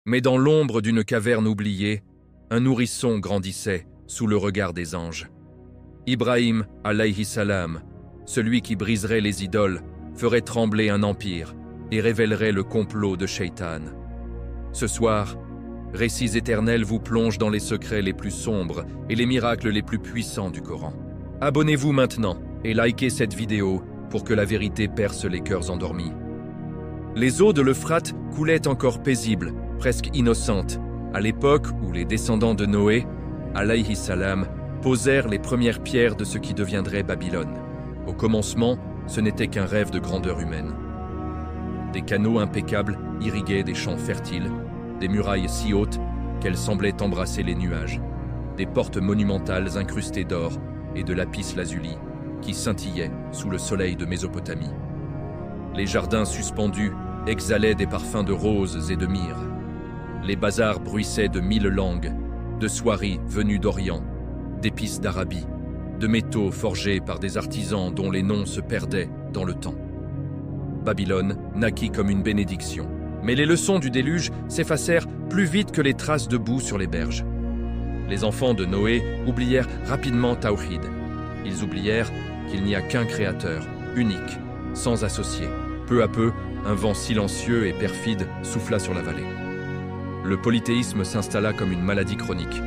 Mais dans l'ombre d'une caverne oubliée, un nourrisson grandissait sous le regard des anges. Ibrahim alayhi salam, celui qui briserait les idoles, ferait trembler un empire et révélerait le complot de Shaitan. Ce soir, Récits éternels vous plongent dans les secrets les plus sombres et les miracles les plus puissants du Coran. Abonnez-vous maintenant et likez cette vidéo pour que la vérité perce les cœurs endormis. Les eaux de l'Euphrate coulaient encore paisibles, presque innocentes, à l'époque où les descendants de Noé, alayhi salam, posèrent les premières pierres de ce qui deviendrait Babylone. Au commencement, ce n'était qu'un rêve de grandeur humaine. Des canaux impeccables irriguaient des champs fertiles, des murailles si hautes qu'elles semblaient embrasser les nuages, des portes monumentales incrustées d'or et de lapis-lazuli qui scintillaient sous le soleil de Mésopotamie. Les jardins suspendus exhalaient des parfums de roses et de myrrhe. Les bazars bruissaient de 1000 langues, de soieries venues d'Orient, d'épices d'Arabie, de métaux forgés par des artisans dont les noms se perdaient dans le temps. Babylone naquit comme une bénédiction. Mais les leçons du déluge s'effacèrent plus vite que les traces de boue sur les berges. Les enfants de Noé oublièrent rapidement Tawhid. Ils oublièrent qu'il n'y a qu'un créateur, unique, sans associé. Peu à peu, un vent silencieux et perfide souffla sur la vallée. Le polythéisme s'installa comme une maladie chronique.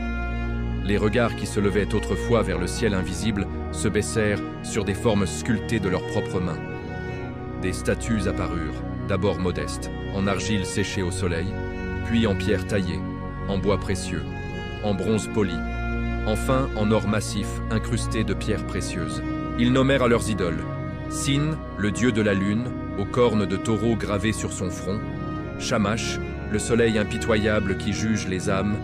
Les regards qui se levaient autrefois vers le ciel invisible se baissèrent sur des formes sculptées de leurs propres mains. Des statues apparurent, d'abord modestes, en argile séchée au soleil, puis en pierre taillée, en bois précieux, en bronze poli, enfin en or massif incrusté de pierres précieuses. Ils nommèrent à leurs idoles Sin, le dieu de la lune, aux cornes de taureau gravées sur son front, Shamash, le soleil impitoyable qui juge les âmes,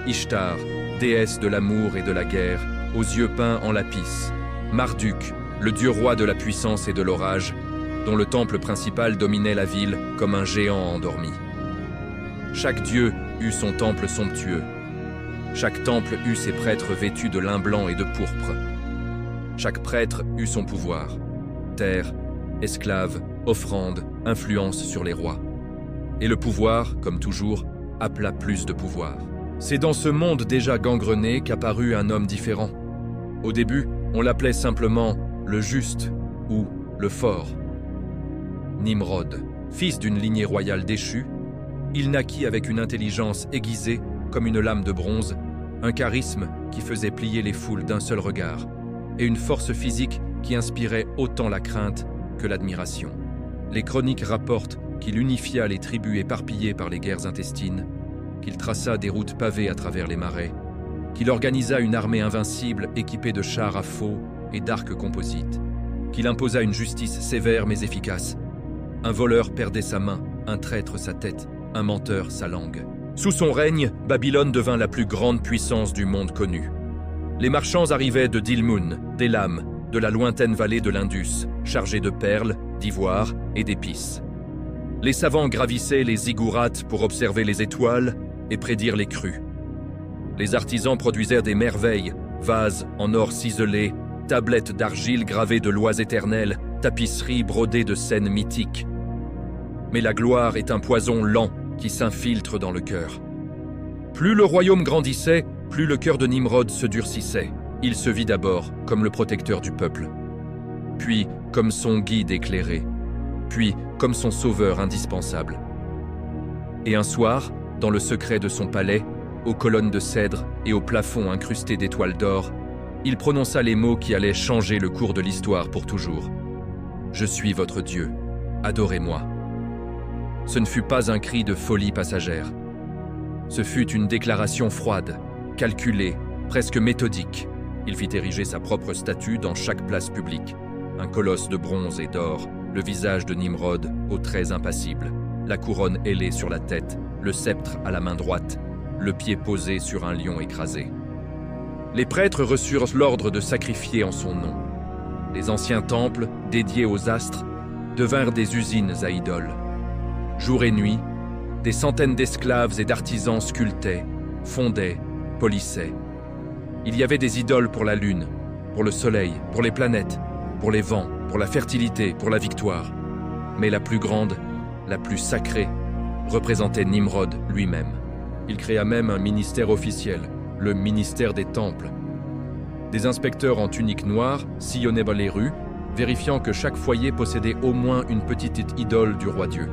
Ishtar, déesse de l'amour et de la guerre, aux yeux peints en lapis, Marduk, le dieu roi de la puissance et de l'orage, dont le temple principal dominait la ville comme un géant endormi. Chaque dieu eut son temple somptueux. Chaque temple eut ses prêtres vêtus de lin blanc et de pourpre. Chaque prêtre eut son pouvoir. Terre, esclaves, offrandes, influence sur les rois. Et le pouvoir, comme toujours, appela plus de pouvoir. C'est dans ce monde déjà gangrené qu'apparut un homme différent. Au début, on l'appelait simplement le juste ou le fort. Nimrod, fils d'une lignée royale déchue, il naquit avec une intelligence aiguisée comme une lame de bronze, un charisme qui faisait plier les foules d'un seul regard, et une force physique qui inspirait autant la crainte que l'admiration. Les chroniques rapportent qu'il unifia les tribus éparpillées par les guerres intestines, qu'il traça des routes pavées à travers les marais, qu'il organisa une armée invincible équipée de chars à faux et d'arcs composites, qu'il imposa une justice sévère mais efficace. Un voleur perdait sa main, un traître sa tête, un menteur sa langue. Sous son règne, Babylone devint la plus grande puissance du monde connu. Les marchands arrivaient de Dilmun, d'Élam, de la lointaine vallée de l'Indus, chargés de perles, d'ivoire et d'épices. Les savants gravissaient les ziggourats pour observer les étoiles et prédire les crues. Les artisans produisèrent des merveilles, vases en or ciselé, tablettes d'argile gravées de lois éternelles, tapisseries brodées de scènes mythiques. Mais la gloire est un poison lent qui s'infiltre dans le cœur. Plus le royaume grandissait, plus le cœur de Nimrod se durcissait. Il se vit d'abord comme le protecteur du peuple, puis comme son guide éclairé, puis comme son sauveur indispensable. Et un soir, dans le secret de son palais, aux colonnes de cèdre et au plafond incrusté d'étoiles d'or, il prononça les mots qui allaient changer le cours de l'histoire pour toujours. « Je suis votre Dieu, adorez-moi ». Ce ne fut pas un cri de folie passagère. Ce fut une déclaration froide, calculée, presque méthodique. Il fit ériger sa propre statue dans chaque place publique. Un colosse de bronze et d'or, le visage de Nimrod aux traits impassibles, la couronne ailée sur la tête, le sceptre à la main droite, le pied posé sur un lion écrasé. Les prêtres reçurent l'ordre de sacrifier en son nom. Les anciens temples, dédiés aux astres, devinrent des usines à idoles. Jour et nuit, des centaines d'esclaves et d'artisans sculptaient, fondaient, polissaient. Il y avait des idoles pour la lune, pour le soleil, pour les planètes, pour les vents, pour la fertilité, pour la victoire. Mais la plus grande, la plus sacrée, représentait Nimrod lui-même. Il créa même un ministère officiel, le ministère des Temples. Des inspecteurs en tunique noire sillonnaient les rues, vérifiant que chaque foyer possédait au moins une petite idole du roi Dieu.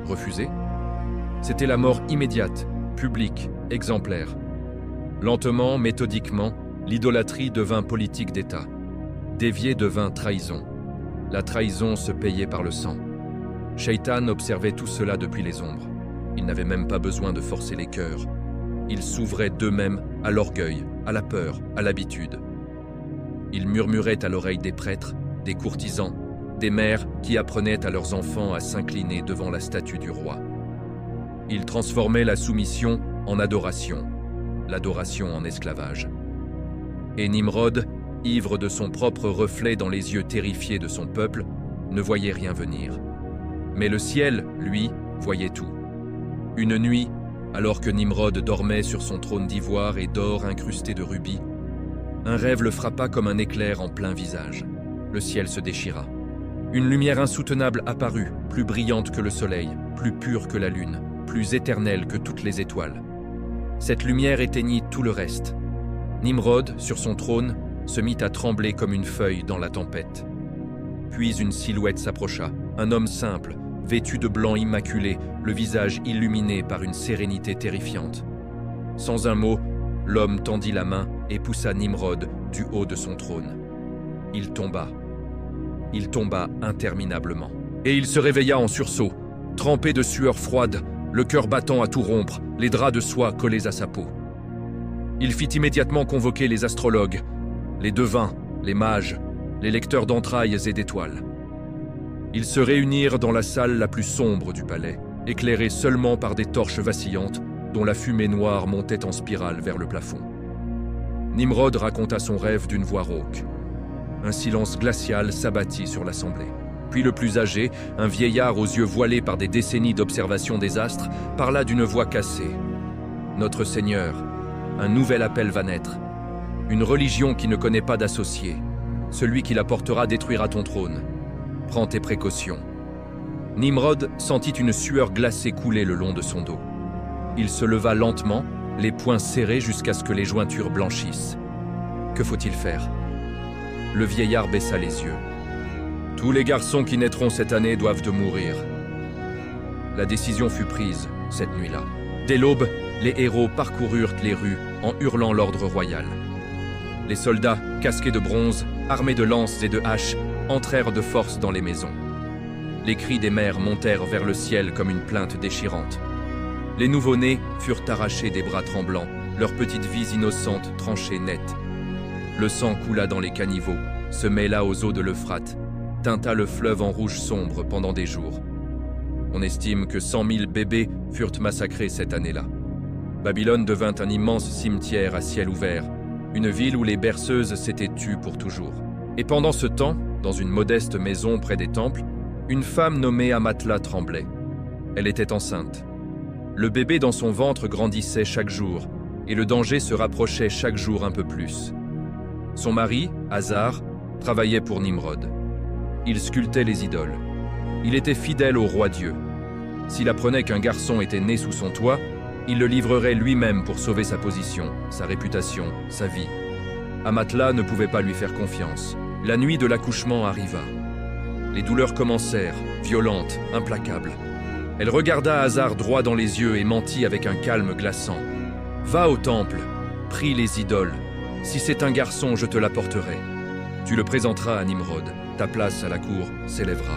Refusé? C'était la mort immédiate, publique, exemplaire. Lentement, méthodiquement, l'idolâtrie devint politique d'État. Dévier devint trahison. La trahison se payait par le sang. Shaitan observait tout cela depuis les ombres. Il n'avait même pas besoin de forcer les cœurs. Ils s'ouvraient d'eux-mêmes à l'orgueil, à la peur, à l'habitude. Ils murmuraient à l'oreille des prêtres, des courtisans, des mères qui apprenaient à leurs enfants à s'incliner devant la statue du roi. Ils transformaient la soumission en adoration, l'adoration en esclavage. Et Nimrod, ivre de son propre reflet dans les yeux terrifiés de son peuple, ne voyait rien venir. Mais le ciel, lui, voyait tout. Une nuit, alors que Nimrod dormait sur son trône d'ivoire et d'or incrusté de rubis, un rêve le frappa comme un éclair en plein visage. Le ciel se déchira. Une lumière insoutenable apparut, plus brillante que le soleil, plus pure que la lune, plus éternelle que toutes les étoiles. Cette lumière éteignit tout le reste. Nimrod, sur son trône, se mit à trembler comme une feuille dans la tempête. Puis une silhouette s'approcha, un homme simple, vêtu de blanc immaculé, le visage illuminé par une sérénité terrifiante. Sans un mot, l'homme tendit la main et poussa Nimrod du haut de son trône. Il tomba. Il tomba interminablement. Et il se réveilla en sursaut, trempé de sueur froide, le cœur battant à tout rompre, les draps de soie collés à sa peau. Il fit immédiatement convoquer les astrologues, les devins, les mages, les lecteurs d'entrailles et d'étoiles. Ils se réunirent dans la salle la plus sombre du palais, éclairée seulement par des torches vacillantes dont la fumée noire montait en spirale vers le plafond. Nimrod raconta son rêve d'une voix rauque. Un silence glacial s'abattit sur l'assemblée. Puis le plus âgé, un vieillard aux yeux voilés par des décennies d'observation des astres, parla d'une voix cassée. « Notre Seigneur, un nouvel appel va naître. Une religion qui ne connaît pas d'associé. Celui qui la portera détruira ton trône. Prends tes précautions. » Nimrod sentit une sueur glacée couler le long de son dos. Il se leva lentement, les poings serrés jusqu'à ce que les jointures blanchissent. Que faut-il faire? Le vieillard baissa les yeux. Tous les garçons qui naîtront cette année doivent de mourir. La décision fut prise, cette nuit-là. Dès l'aube, les héros parcoururent les rues en hurlant l'ordre royal. Les soldats, casqués de bronze, armés de lances et de haches, entrèrent de force dans les maisons. Les cris des mères montèrent vers le ciel comme une plainte déchirante. Les nouveau-nés furent arrachés des bras tremblants, leurs petites vies innocentes tranchées net. Le sang coula dans les caniveaux, se mêla aux eaux de l'Euphrate, teinta le fleuve en rouge sombre pendant des jours. On estime que 100 000 bébés furent massacrés cette année-là. Babylone devint un immense cimetière à ciel ouvert, une ville où les berceuses s'étaient tues pour toujours. Et pendant ce temps, dans une modeste maison près des temples, une femme nommée Amatla tremblait. Elle était enceinte. Le bébé dans son ventre grandissait chaque jour, et le danger se rapprochait chaque jour un peu plus. Son mari, Hazar, travaillait pour Nimrod. Il sculptait les idoles. Il était fidèle au roi Dieu. S'il apprenait qu'un garçon était né sous son toit, il le livrerait lui-même pour sauver sa position, sa réputation, sa vie. Amatla ne pouvait pas lui faire confiance. La nuit de l'accouchement arriva. Les douleurs commencèrent, violentes, implacables. Elle regarda Hazar droit dans les yeux et mentit avec un calme glaçant. « Va au temple, prie les idoles. Si c'est un garçon, je te l'apporterai. Tu le présenteras à Nimrod. Ta place à la cour s'élèvera. »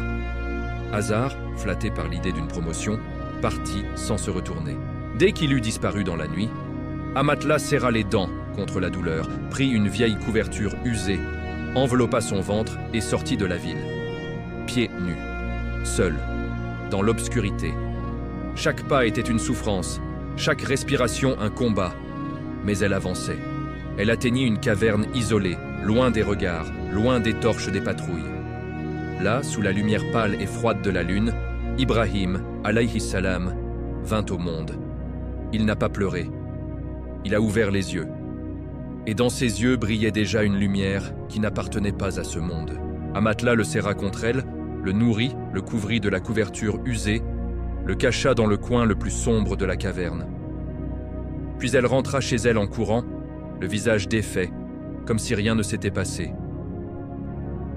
Hazar, flatté par l'idée d'une promotion, partit sans se retourner. Dès qu'il eut disparu dans la nuit, Amatla serra les dents contre la douleur, prit une vieille couverture usée, enveloppa son ventre et sortit de la ville. Pieds nus, seul, dans l'obscurité. Chaque pas était une souffrance, chaque respiration un combat. Mais elle avançait. Elle atteignit une caverne isolée, loin des regards, loin des torches des patrouilles. Là, sous la lumière pâle et froide de la lune, Ibrahim, alayhi salam, vint au monde. Il n'a pas pleuré. Il a ouvert les yeux. Et dans ses yeux brillait déjà une lumière qui n'appartenait pas à ce monde. Amatla le serra contre elle, le nourrit, le couvrit de la couverture usée, le cacha dans le coin le plus sombre de la caverne. Puis elle rentra chez elle en courant, le visage défait, comme si rien ne s'était passé.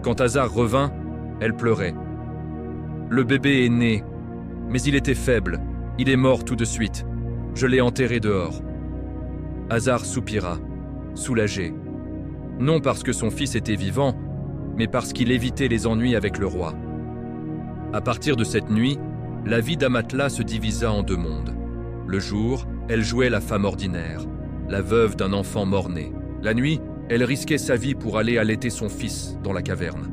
Quand Hazar revint, elle pleurait. Le bébé est né, mais il était faible, il est mort tout de suite. Je l'ai enterré dehors. Hazar soupira, soulagé. Non parce que son fils était vivant, mais parce qu'il évitait les ennuis avec le roi. À partir de cette nuit, la vie d'Amatla se divisa en deux mondes. Le jour, elle jouait la femme ordinaire, la veuve d'un enfant mort-né. La nuit, elle risquait sa vie pour aller allaiter son fils dans la caverne.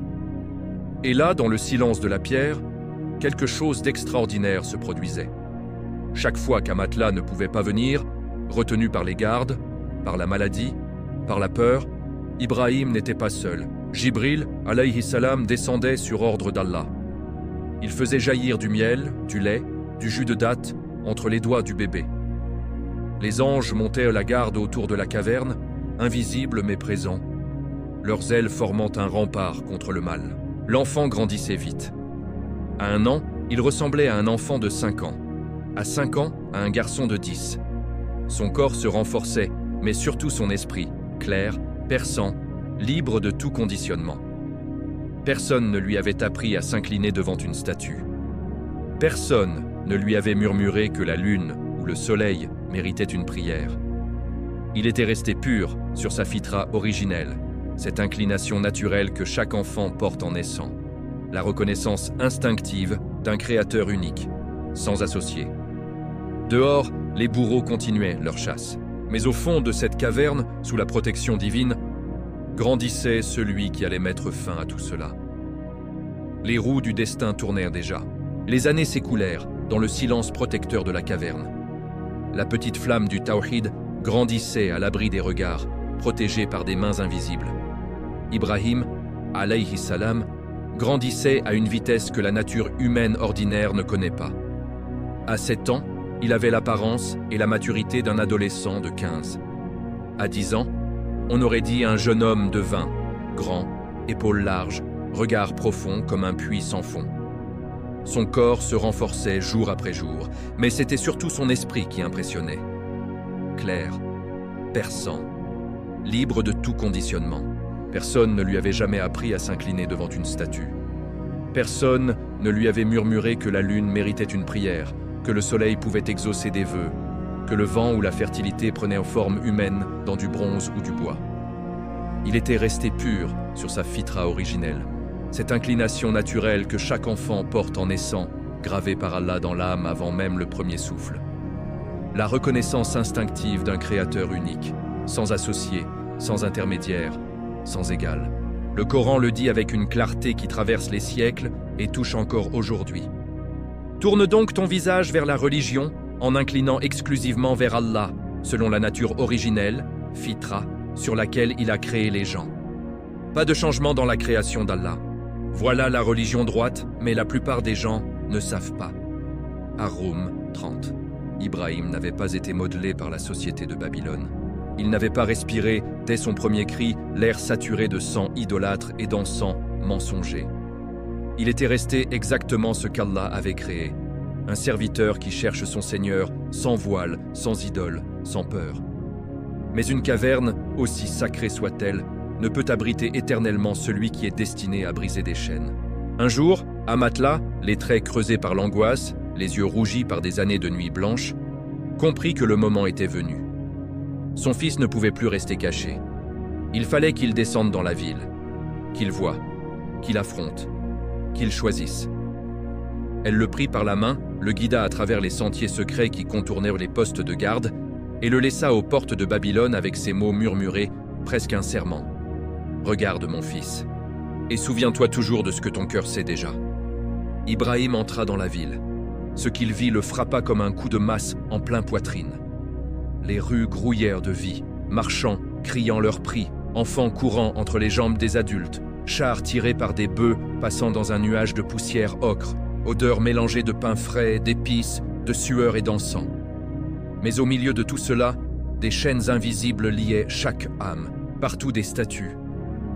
Et là, dans le silence de la pierre, quelque chose d'extraordinaire se produisait. Chaque fois qu'Amatla ne pouvait pas venir, retenu par les gardes, par la maladie, par la peur, Ibrahim n'était pas seul. Jibril, alayhi salam, descendait sur ordre d'Allah. Il faisait jaillir du miel, du lait, du jus de dattes entre les doigts du bébé. Les anges montaient la garde autour de la caverne, invisibles mais présents, leurs ailes formant un rempart contre le mal. L'enfant grandissait vite. À 1 an, il ressemblait à un enfant de 5 ans. À 5 ans, à un garçon de 10. Son corps se renforçait, mais surtout son esprit, clair, perçant, libre de tout conditionnement. Personne ne lui avait appris à s'incliner devant une statue. Personne ne lui avait murmuré que la lune ou le soleil méritait une prière. Il était resté pur sur sa fitra originelle, cette inclination naturelle que chaque enfant porte en naissant, la reconnaissance instinctive d'un créateur unique, sans associé. Dehors, les bourreaux continuaient leur chasse, mais au fond de cette caverne, sous la protection divine, grandissait celui qui allait mettre fin à tout cela. Les roues du destin tournèrent déjà. Les années s'écoulèrent dans le silence protecteur de la caverne. La petite flamme du tawhid grandissait à l'abri des regards, protégée par des mains invisibles. Ibrahim, alayhi salam, grandissait à une vitesse que la nature humaine ordinaire ne connaît pas. À 7 ans, il avait l'apparence et la maturité d'un adolescent de 15. À 10 ans, on aurait dit un jeune homme de 20, grand, épaules larges, regard profond comme un puits sans fond. Son corps se renforçait jour après jour, mais c'était surtout son esprit qui impressionnait. Clair, perçant, libre de tout conditionnement. Personne ne lui avait jamais appris à s'incliner devant une statue. Personne ne lui avait murmuré que la lune méritait une prière, que le soleil pouvait exaucer des vœux, que le vent ou la fertilité prenait forme humaine dans du bronze ou du bois. Il était resté pur sur sa fitra originelle, cette inclination naturelle que chaque enfant porte en naissant, gravée par Allah dans l'âme avant même le premier souffle. La reconnaissance instinctive d'un créateur unique, sans associé, sans intermédiaire, sans égal. Le Coran le dit avec une clarté qui traverse les siècles et touche encore aujourd'hui. Tourne donc ton visage vers la religion en inclinant exclusivement vers Allah, selon la nature originelle, fitra, sur laquelle il a créé les gens. Pas de changement dans la création d'Allah. Voilà la religion droite, mais la plupart des gens ne savent pas. Ar-Rum 30. Ibrahim n'avait pas été modelé par la société de Babylone. Il n'avait pas respiré, dès son premier cri, l'air saturé de sang idolâtre et d'encens mensonger. Il était resté exactement ce qu'Allah avait créé, un serviteur qui cherche son Seigneur sans voile, sans idole, sans peur. Mais une caverne, aussi sacrée soit-elle, ne peut abriter éternellement celui qui est destiné à briser des chaînes. Un jour, Amatla, les traits creusés par l'angoisse, les yeux rougis par des années de nuit blanche, comprit que le moment était venu. Son fils ne pouvait plus rester caché. Il fallait qu'il descende dans la ville, qu'il voie, qu'il affronte, qu'il choisisse. Elle le prit par la main, le guida à travers les sentiers secrets qui contournèrent les postes de garde et le laissa aux portes de Babylone avec ces mots murmurés, presque un serment. « Regarde mon fils, et souviens-toi toujours de ce que ton cœur sait déjà. » Ibrahim entra dans la ville. Ce qu'il vit le frappa comme un coup de masse en plein poitrine. Les rues grouillèrent de vie, marchands criant leur prix, enfants courant entre les jambes des adultes, chars tirés par des bœufs passant dans un nuage de poussière ocre, odeurs mélangées de pain frais, d'épices, de sueur et d'encens. Mais au milieu de tout cela, des chaînes invisibles liaient chaque âme, partout des statues.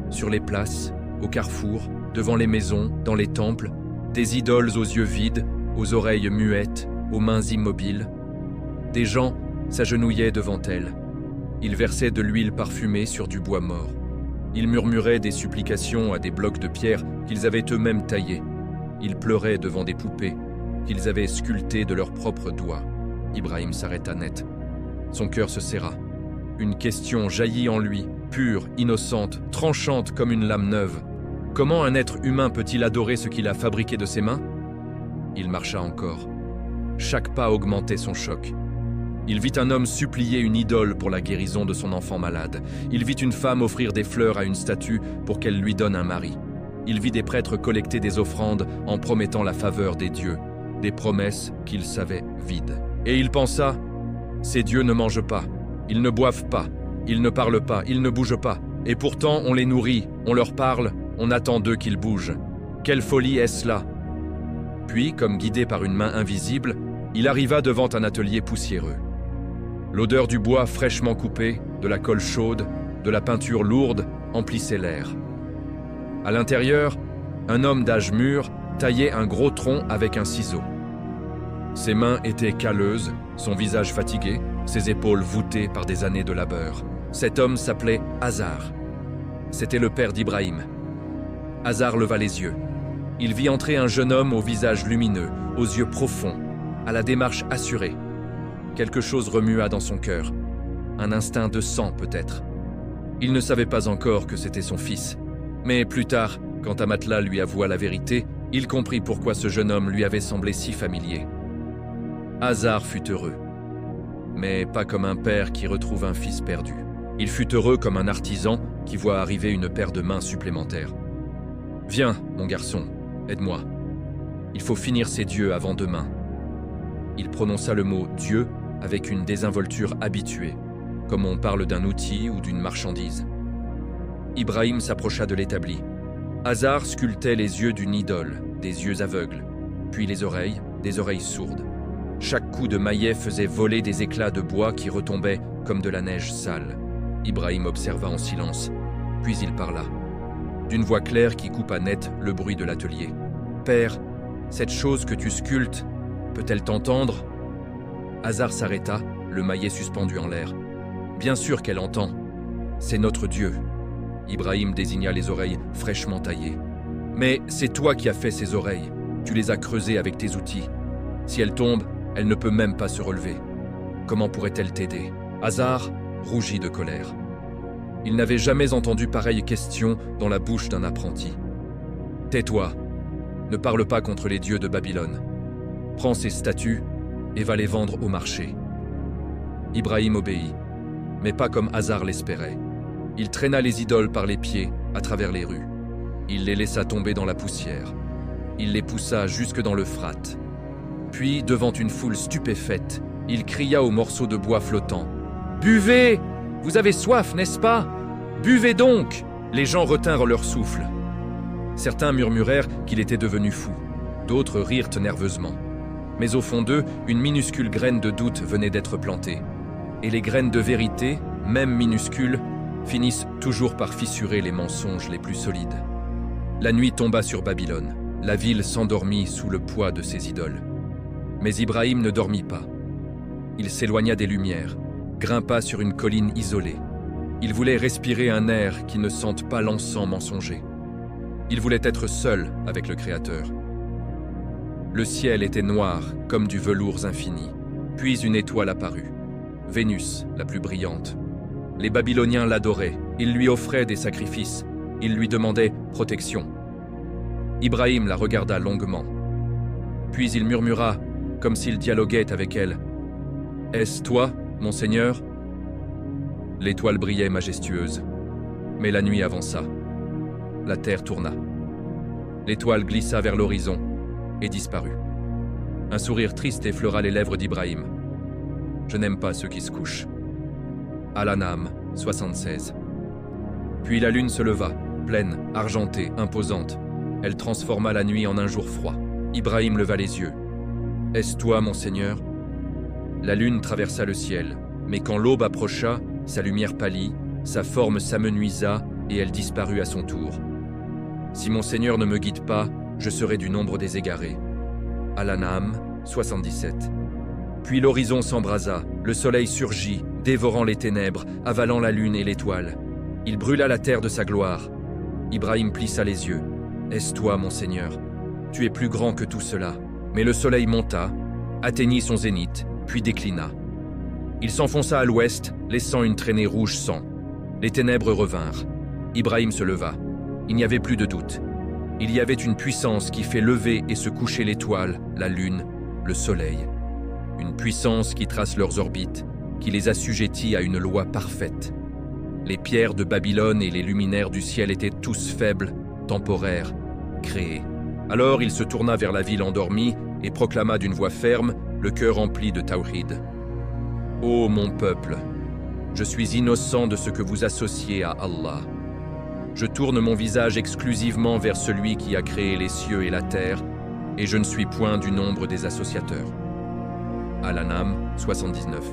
Sur les places, au carrefour, devant les maisons, dans les temples, des idoles aux yeux vides, aux oreilles muettes, aux mains immobiles. Des gens s'agenouillait devant elle. Il versait de l'huile parfumée sur du bois mort. Il murmurait des supplications à des blocs de pierre qu'ils avaient eux-mêmes taillés. Il pleurait devant des poupées qu'ils avaient sculptées de leurs propres doigts. Ibrahim s'arrêta net. Son cœur se serra. Une question jaillit en lui, pure, innocente, tranchante comme une lame neuve. Comment un être humain peut-il adorer ce qu'il a fabriqué de ses mains? Il marcha encore. Chaque pas augmentait son choc. Il vit un homme supplier une idole pour la guérison de son enfant malade. Il vit une femme offrir des fleurs à une statue pour qu'elle lui donne un mari. Il vit des prêtres collecter des offrandes en promettant la faveur des dieux, des promesses qu'il savait vides. Et il pensa, ces dieux ne mangent pas, ils ne boivent pas, ils ne parlent pas, ils ne bougent pas. Et pourtant on les nourrit, on leur parle, on attend d'eux qu'ils bougent. Quelle folie est-ce là? Puis, comme guidé par une main invisible, il arriva devant un atelier poussiéreux. L'odeur du bois fraîchement coupé, de la colle chaude, de la peinture lourde emplissait l'air. À l'intérieur, un homme d'âge mûr taillait un gros tronc avec un ciseau. Ses mains étaient calleuses, son visage fatigué, ses épaules voûtées par des années de labeur. Cet homme s'appelait Hazar. C'était le père d'Ibrahim. Hazar leva les yeux. Il vit entrer un jeune homme au visage lumineux, aux yeux profonds, à la démarche assurée. Quelque chose remua dans son cœur. Un instinct de sang peut-être. Il ne savait pas encore que c'était son fils. Mais plus tard, quand Amatla lui avoua la vérité, il comprit pourquoi ce jeune homme lui avait semblé si familier. Hazar fut heureux. Mais pas comme un père qui retrouve un fils perdu. Il fut heureux comme un artisan qui voit arriver une paire de mains supplémentaires. « Viens, mon garçon, aide-moi. Il faut finir ces dieux avant demain. » Il prononça le mot « Dieu » avec une désinvolture habituée, comme on parle d'un outil ou d'une marchandise. Ibrahim s'approcha de l'établi. Hazar sculptait les yeux d'une idole, des yeux aveugles, puis les oreilles, des oreilles sourdes. Chaque coup de maillet faisait voler des éclats de bois qui retombaient comme de la neige sale. Ibrahim observa en silence, puis il parla, d'une voix claire qui coupa net le bruit de l'atelier. « Père, cette chose que tu sculptes, peut-elle t'entendre » Hazar s'arrêta, le maillet suspendu en l'air. « Bien sûr qu'elle entend. C'est notre Dieu. » Ibrahim désigna les oreilles fraîchement taillées. « Mais c'est toi qui as fait ces oreilles. Tu les as creusées avec tes outils. Si elle tombe, elle ne peut même pas se relever. Comment pourrait-elle t'aider » Hazar rougit de colère. Il n'avait jamais entendu pareille question dans la bouche d'un apprenti. « Tais-toi. Ne parle pas contre les dieux de Babylone. Prends ces statues et va les vendre au marché. » Ibrahim obéit, mais pas comme Hazar l'espérait. Il traîna les idoles par les pieds à travers les rues. Il les laissa tomber dans la poussière. Il les poussa jusque dans l'Euphrate. Puis, devant une foule stupéfaite, il cria aux morceaux de bois flottants. « Buvez! Vous avez soif, n'est-ce pas? Buvez donc !» Les gens retinrent leur souffle. Certains murmurèrent qu'il était devenu fou. D'autres rirent nerveusement. Mais au fond d'eux, une minuscule graine de doute venait d'être plantée. Et les graines de vérité, même minuscules, finissent toujours par fissurer les mensonges les plus solides. La nuit tomba sur Babylone. La ville s'endormit sous le poids de ses idoles. Mais Ibrahim ne dormit pas. Il s'éloigna des lumières, grimpa sur une colline isolée. Il voulait respirer un air qui ne sente pas l'encens mensonger. Il voulait être seul avec le Créateur. Le ciel était noir comme du velours infini. Puis une étoile apparut. Vénus, la plus brillante. Les Babyloniens l'adoraient, ils lui offraient des sacrifices, ils lui demandaient protection. Ibrahim la regarda longuement. Puis il murmura, comme s'il dialoguait avec elle. « Est-ce toi, mon Seigneur ?» L'étoile brillait majestueuse, mais la nuit avança. La terre tourna. L'étoile glissa vers l'horizon et disparut. Un sourire triste effleura les lèvres d'Ibrahim. « Je n'aime pas ceux qui se couchent. » Al-An'am, 76. Puis la lune se leva, pleine, argentée, imposante. Elle transforma la nuit en un jour froid. Ibrahim leva les yeux. « Est-ce toi, mon Seigneur ?» La lune traversa le ciel, mais quand l'aube approcha, sa lumière pâlit, sa forme s'amenuisa et elle disparut à son tour. « Si mon Seigneur ne me guide pas, je serai du nombre des égarés. » Al-An'am, 77. Puis l'horizon s'embrasa, le soleil surgit, dévorant les ténèbres, avalant la lune et l'étoile. Il brûla la terre de sa gloire. Ibrahim plissa les yeux. « Est-ce toi, mon Seigneur? Tu es plus grand que tout cela. » Mais le soleil monta, atteignit son zénith, puis déclina. Il s'enfonça à l'ouest, laissant une traînée rouge sang. Les ténèbres revinrent. Ibrahim se leva. Il n'y avait plus de doute. Il y avait une puissance qui fait lever et se coucher l'étoile, la lune, le soleil. Une puissance qui trace leurs orbites, qui les assujettit à une loi parfaite. Les pierres de Babylone et les luminaires du ciel étaient tous faibles, temporaires, créés. Alors il se tourna vers la ville endormie et proclama d'une voix ferme, le cœur empli de tawhid. « Ô mon peuple, je suis innocent de ce que vous associez à Allah. Je tourne mon visage exclusivement vers celui qui a créé les cieux et la terre, et je ne suis point du nombre des associateurs. » Al-An'am 79.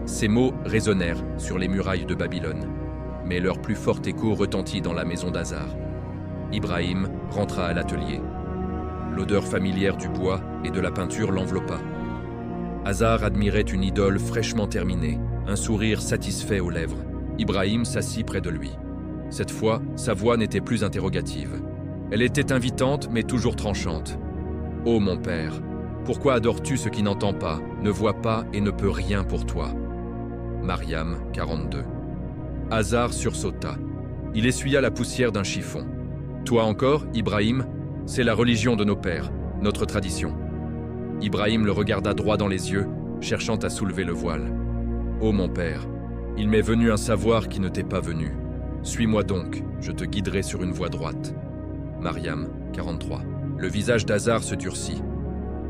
Ces mots résonnèrent sur les murailles de Babylone, mais leur plus fort écho retentit dans la maison d'Hazar. Ibrahim rentra à l'atelier. L'odeur familière du bois et de la peinture l'enveloppa. Hazar admirait une idole fraîchement terminée, un sourire satisfait aux lèvres. Ibrahim s'assit près de lui. Cette fois, sa voix n'était plus interrogative. Elle était invitante, mais toujours tranchante. « Ô mon père, pourquoi adores-tu ce qui n'entend pas, ne voit pas et ne peut rien pour toi ?» Maryam 42. Hazar sursauta. Il essuya la poussière d'un chiffon. « Toi encore, Ibrahim, c'est la religion de nos pères, notre tradition. » Ibrahim le regarda droit dans les yeux, cherchant à soulever le voile. « Ô mon père, il m'est venu un savoir qui ne t'est pas venu. Suis-moi donc, je te guiderai sur une voie droite. » Maryam 43. Le visage d'Hazar se durcit.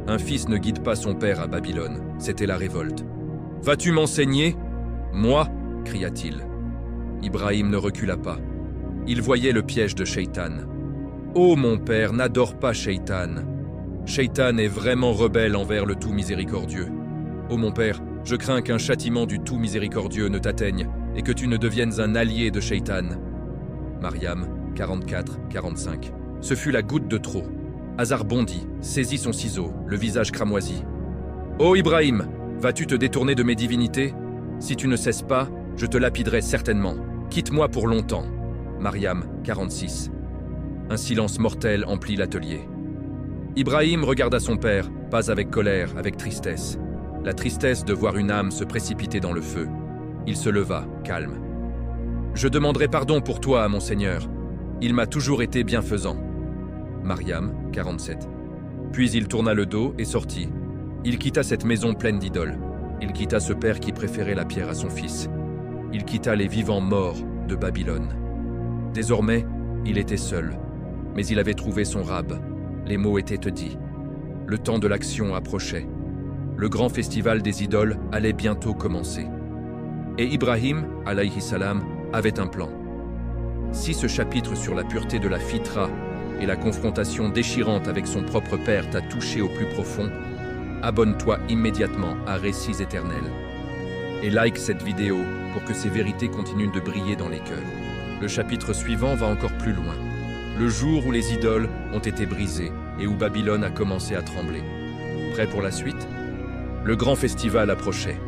Un fils ne guide pas son père à Babylone, c'était la révolte. « Vas-tu m'enseigner ? Moi » cria-t-il. Ibrahim ne recula pas. Il voyait le piège de Shaitan. « Ô mon père, n'adore pas Shaitan. Shaitan est vraiment rebelle envers le tout miséricordieux. Ô mon père, je crains qu'un châtiment du tout miséricordieux ne t'atteigne et que tu ne deviennes un allié de Shaitan. » Maryam 44-45. Ce fut la goutte de trop. Hazar bondit, saisit son ciseau, le visage cramoisi. « Ô Ibrahim, vas-tu te détourner de mes divinités ? Si tu ne cesses pas, je te lapiderai certainement. Quitte-moi pour longtemps. » Maryam 46. Un silence mortel emplit l'atelier. Ibrahim regarda son père, pas avec colère, avec tristesse. La tristesse de voir une âme se précipiter dans le feu. Il se leva, calme. « Je demanderai pardon pour toi, mon Seigneur. Il m'a toujours été bienfaisant. » Maryam 47. Puis il tourna le dos et sortit. Il quitta cette maison pleine d'idoles. Il quitta ce père qui préférait la pierre à son fils. Il quitta les vivants morts de Babylone. Désormais, il était seul. Mais il avait trouvé son rab. Les mots étaient dits. Le temps de l'action approchait. Le grand festival des idoles allait bientôt commencer. Et Ibrahim, alayhi salam, avait un plan. Si ce chapitre sur la pureté de la fitra et la confrontation déchirante avec son propre père t'a touché au plus profond, abonne-toi immédiatement à Récits éternels. Et like cette vidéo pour que ces vérités continuent de briller dans les cœurs. Le chapitre suivant va encore plus loin. Le jour où les idoles ont été brisées et où Babylone a commencé à trembler. Prêt pour la suite ? Le grand festival approchait.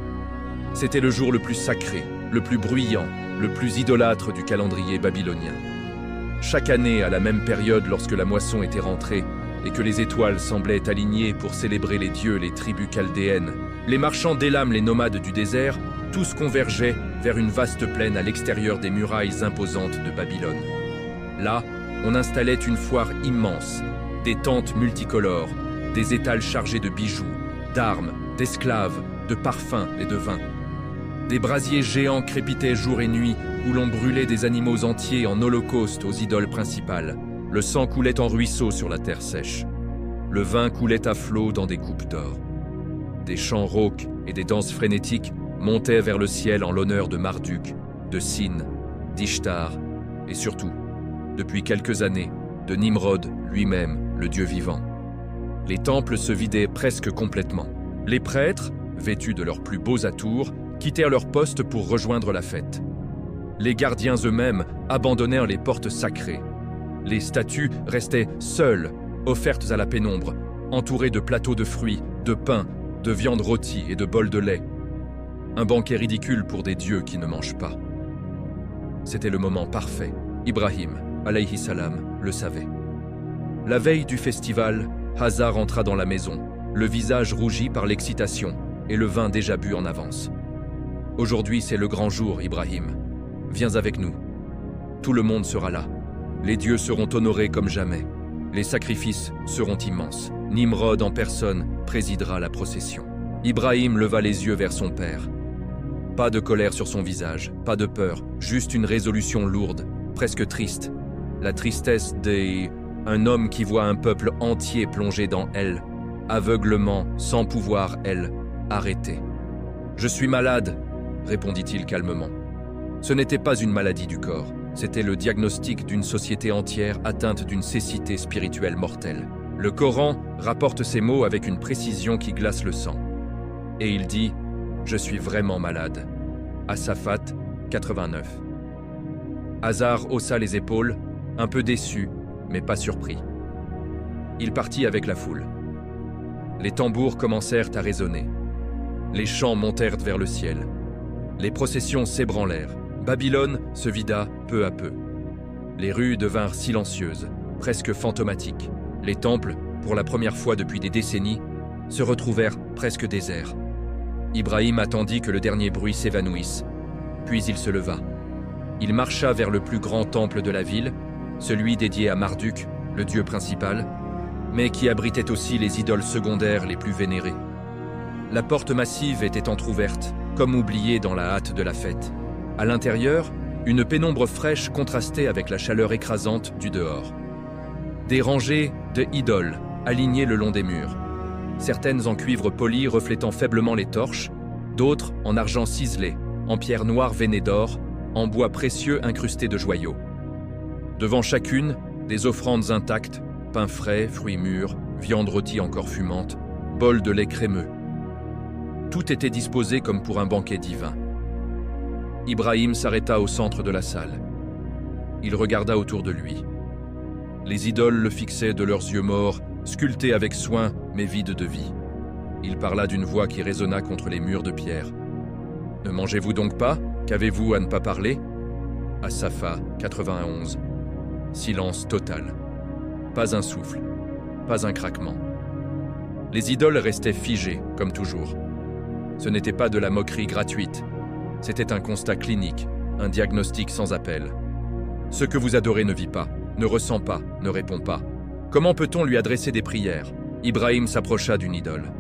C'était le jour le plus sacré, le plus bruyant, le plus idolâtre du calendrier babylonien. Chaque année, à la même période, lorsque la moisson était rentrée et que les étoiles semblaient alignées pour célébrer les dieux, les tribus chaldéennes, les marchands d'Élam, les nomades du désert, tous convergeaient vers une vaste plaine à l'extérieur des murailles imposantes de Babylone. Là, on installait une foire immense, des tentes multicolores, des étals chargés de bijoux, d'armes, d'esclaves, de parfums et de vins. Des brasiers géants crépitaient jour et nuit où l'on brûlait des animaux entiers en holocauste aux idoles principales. Le sang coulait en ruisseaux sur la terre sèche. Le vin coulait à flots dans des coupes d'or. Des chants rauques et des danses frénétiques montaient vers le ciel en l'honneur de Marduk, de Sin, d'Ishtar et surtout, depuis quelques années, de Nimrod lui-même, le dieu vivant. Les temples se vidaient presque complètement. Les prêtres, vêtus de leurs plus beaux atours, quittèrent leur poste pour rejoindre la fête. Les gardiens eux-mêmes abandonnèrent les portes sacrées. Les statues restaient seules, offertes à la pénombre, entourées de plateaux de fruits, de pain de viande rôtie et de bols de lait. Un banquet ridicule pour des dieux qui ne mangent pas. C'était le moment parfait. Ibrahim, alayhi salam, le savait. La veille du festival, Hazar entra dans la maison, le visage rougi par l'excitation et le vin déjà bu en avance. Aujourd'hui, c'est le grand jour, Ibrahim. Viens avec nous. Tout le monde sera là. Les dieux seront honorés comme jamais. Les sacrifices seront immenses. Nimrod en personne présidera la procession. Ibrahim leva les yeux vers son père. Pas de colère sur son visage, pas de peur, juste une résolution lourde, presque triste. La tristesse d'un homme qui voit un peuple entier plongé dans elle, aveuglement, sans pouvoir, elle, arrêter. « Je suis malade », répondit-il calmement. Ce n'était pas une maladie du corps, c'était le diagnostic d'une société entière atteinte d'une cécité spirituelle mortelle. Le Coran rapporte ces mots avec une précision qui glace le sang. Et il dit « Je suis vraiment malade ». As-Saffat 89. Hazar haussa les épaules, un peu déçu, mais pas surpris. Il partit avec la foule. Les tambours commencèrent à résonner. Les chants montèrent vers le ciel. Les processions s'ébranlèrent. Babylone se vida peu à peu. Les rues devinrent silencieuses, presque fantomatiques. Les temples, pour la première fois depuis des décennies, se retrouvèrent presque déserts. Ibrahim attendit que le dernier bruit s'évanouisse, puis il se leva. Il marcha vers le plus grand temple de la ville, celui dédié à Marduk, le dieu principal, mais qui abritait aussi les idoles secondaires les plus vénérées. La porte massive était entr'ouverte, comme oubliée dans la hâte de la fête. À l'intérieur, une pénombre fraîche contrastait avec la chaleur écrasante du dehors. Des rangées de idoles alignées le long des murs. Certaines en cuivre poli reflétant faiblement les torches, d'autres en argent ciselé, en pierre noire veinée d'or, en bois précieux incrusté de joyaux. Devant chacune, des offrandes intactes, pain frais, fruits mûrs, viande rôtie encore fumante, bol de lait crémeux. Tout était disposé comme pour un banquet divin. Ibrahim s'arrêta au centre de la salle. Il regarda autour de lui. Les idoles le fixaient de leurs yeux morts, sculptés avec soin, mais vides de vie. Il parla d'une voix qui résonna contre les murs de pierre. « Ne mangez-vous donc pas? Qu'avez-vous à ne pas parler » As-Saffat 91. Silence total. Pas un souffle, pas un craquement. Les idoles restaient figées, comme toujours. Ce n'était pas de la moquerie gratuite. C'était un constat clinique, un diagnostic sans appel. Ce que vous adorez ne vit pas, ne ressent pas, ne répond pas. Comment peut-on lui adresser des prières? Ibrahim s'approcha d'une idole.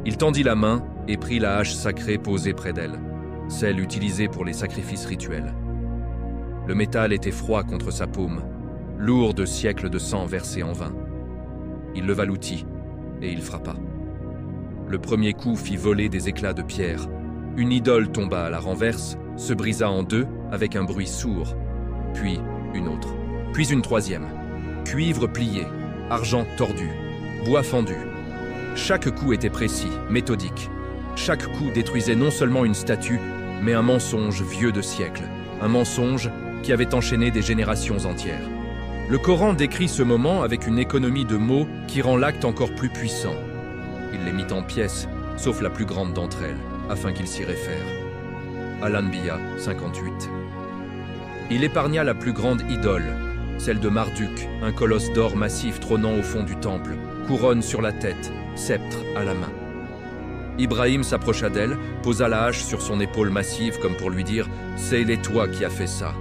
Il tendit la main et prit la hache sacrée posée près d'elle, celle utilisée pour les sacrifices rituels. Le métal était froid contre sa paume, lourd de siècles de sang versé en vain. Il leva l'outil et il frappa. Le premier coup fit voler des éclats de pierre. Une idole tomba à la renverse, se brisa en deux avec un bruit sourd, puis une autre, puis une troisième. Cuivre plié, argent tordu, bois fendu. Chaque coup était précis, méthodique. Chaque coup détruisait non seulement une statue, mais un mensonge vieux de siècles. Un mensonge qui avait enchaîné des générations entières. Le Coran décrit ce moment avec une économie de mots qui rend l'acte encore plus puissant. Il les mit en pièces, sauf la plus grande d'entre elles, afin qu'il s'y réfère. Al-Anbiya 58. Il épargna la plus grande idole, celle de Marduk, un colosse d'or massif trônant au fond du temple, couronne sur la tête, sceptre à la main. Ibrahim s'approcha d'elle, posa la hache sur son épaule massive comme pour lui dire « C'est toi qui as fait ça ».